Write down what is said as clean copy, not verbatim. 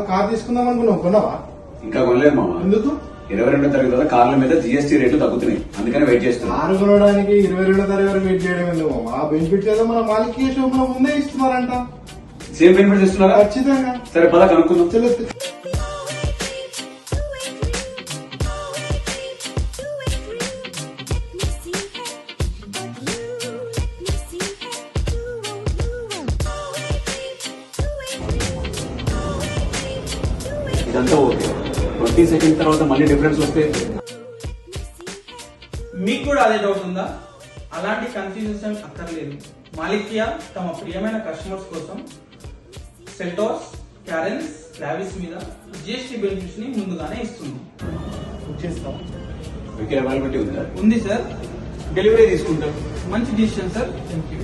Car తీసుకుందాం అనుకున్నావు, కొన్నావా? ఇంకా కొనలేదు మామ. ఎందుకు? 22వ తారీఖు వల్ల కార్ల మీద జిఎస్టీ రేట్లు తగ్గుతున్నాయి, అందుకని వెయిట్ చేస్తున్నా. కారు కొనడానికి 22వ తారీఖు వరకు వెయిట్ చేయడం ఎందుకు? ఆ బెనిఫిట్ ఏదో మన మాలికీయ షోపులో ముందే ఇస్తున్నారంట. సేమ్ బెనిఫిట్స్ ఇస్తున్నారా? ఖచ్చితంగా. సరే పద కనుక్కుందాం. చెల్లు. ఇదంతా ఓకే. 20 సెకండ్ తర్వాత మళ్ళీ డిఫరెన్స్ వస్తే మీకు కూడా అదే డౌట్ ఉందా? అలాంటి కన్ఫ్యూజన్ అక్కర్లేదు. మాలికియా తమ ప్రియమైన కస్టమర్స్ కోసం సెల్టాస్, క్యారెన్స్, ట్రావిస్ మీద జిఎస్టీ బెనిఫిట్స్ ని ముందుగానే ఇస్తుంది. అవైలబిలిటీ ఉందా? ఉంది సార్. డెలివరీ తీసుకుంటాం. మంచి డిసిషన్ సార్. Thank you.